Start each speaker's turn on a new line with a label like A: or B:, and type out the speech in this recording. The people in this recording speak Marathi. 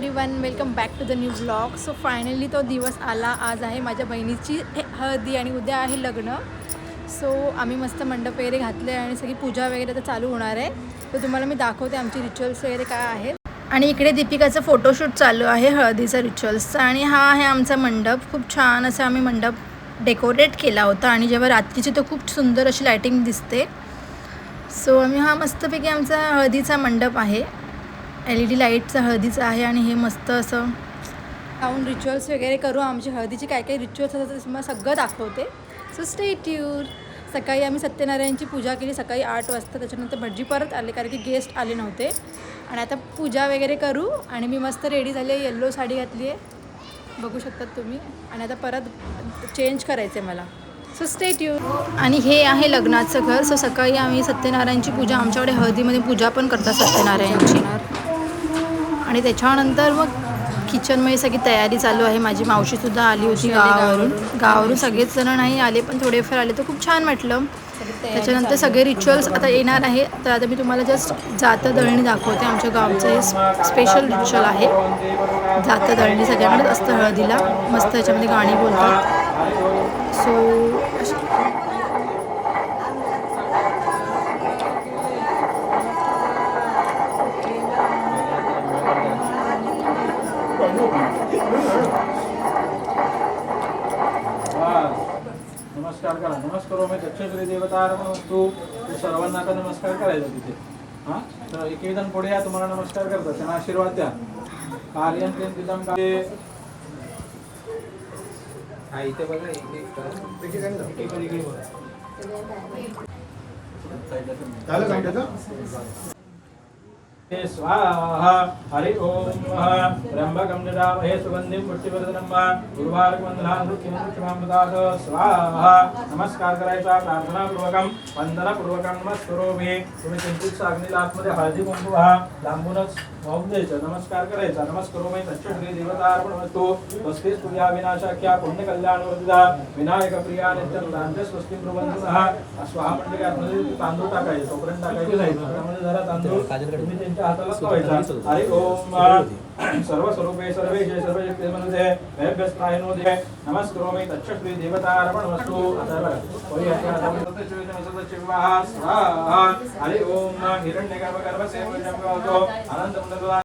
A: Everyone, welcome back to the new blog. So finally तो दिवस आला. आज आहे माझ्या बहिणीची हळदी आणि उद्या आहे लग्न. सो आम्ही मस्त मंडप वगैरे घातले आणि सगळी पूजा वगैरे तर चालू होणार आहे. तर तुम्हाला मी दाखवते आमची रिच्युअल्स वगैरे काय आहेत. आणि इकडे दीपिकाचं फोटोशूट चालू आहे हळदीचा रिच्युअल्सचा. आणि हा आहे आमचा मंडप. खूप छान असं आम्ही मंडप डेकोरेट केला होता आणि जेव्हा रात्रीची तर खूप सुंदर अशी लायटिंग दिसते. सो आम्ही हा मस्तपैकी आमचा हळदीचा मंडप आहे. LED लाईटचा हळदीचा आहे आणि हे मस्त असं जाऊन रिच्युअल्स वगैरे करू. आमची हळदीची काय काय रिच्युअल्स असतात ते मला सगळं दाखवते. So stay tune. सकाळी आम्ही सत्यनारायणची पूजा केली सकाळी 8 वाजता. त्याच्यानंतर भटजी परत आले कारण की गेस्ट आले नव्हते. आणि आता पूजा वगैरे करू. आणि मी मस्त रेडी झाली आहे. येल्लो साडी घातली आहे, बघू शकतात तुम्ही. आणि आता परत चेंज करायचं आहे मला. So stay tune. आणि हे आहे लग्नाचं घर. सो सकाळी आम्ही सत्यनारायणची पूजा, आमच्याकडे हळदीमध्ये पूजा पण करतात सत्यनारायणची. आणि त्याच्यानंतर मग किचनमध्ये सगळी तयारी चालू आहे. माझी मावशीसुद्धा आली होती गावावरून सगळेच जण नाही आले पण थोडेफार आले, तर खूप छान वाटलं. त्याच्यानंतर सगळे रिच्युअल्स आता येणार आहे. तर आता मी तुम्हाला जस्ट जातं दळणी दाखवते. आमच्या गावचं हे स्पेशल रिच्युअल आहे. जातं दळणी सगळ्यांकडे असतं हळदीला. मस्त याच्यामध्ये गाणी बोलतात. सो
B: नमस्कार करा. नमस्कारो मी दक्षश्री देवतार्पण वस्तू. सर्वांना आता नमस्कार करायचा तिथे. हां, तर एक जण पुढे या, तुम्हाला नमस्कार करतात, त्यांना आशीर्वाद द्या. कार्यान तिथं काय इथे बघा, स्वाहा. हरि ओम. त्र्यंबकं यजामहे सुगंधिं पुष्टिवर्धनं गुरुवारवंदनामृत्युमुक्षमामृतात् स्वाहा. नमस्कार करायचा प्रार्थनापूर्वकं वंदनापूर्वकं नमस्कारोमी. तुम्ही किंचित अग्नीला आतमध्ये हळदी कुंकू लांबूनच वाहून द्यायचं. नमस्कार करायचा. नमस्कारोमी तच्छ्री देवतार्पण वस्तू. स्वस्ति स्तुत्या विनाशाख्या पुण्य कल्याणवर्धिता विनायक प्रिया नित्यं तांत्य स्वस्ति प्रबंधनः. स्वाहा म्हणजे आतमध्ये तांदूळ टाकायचे, तोपर्यंत टाकायचे नाही. त्यामध्ये जरा तांदूळ तुम्ही त्यांच्या हाताला लावायचा. हरि ओम. सर्व स्वरूपे सर्वे जय सर्व शक्ती मनते वैभ्यस्तायनो दे नमस्कारोमी तच्छ्री देवतार्पण वस्तू. कोई ऐसा स्वाहा. हरि ओम. हिरण्यगर्भ गर्भस्य अनंत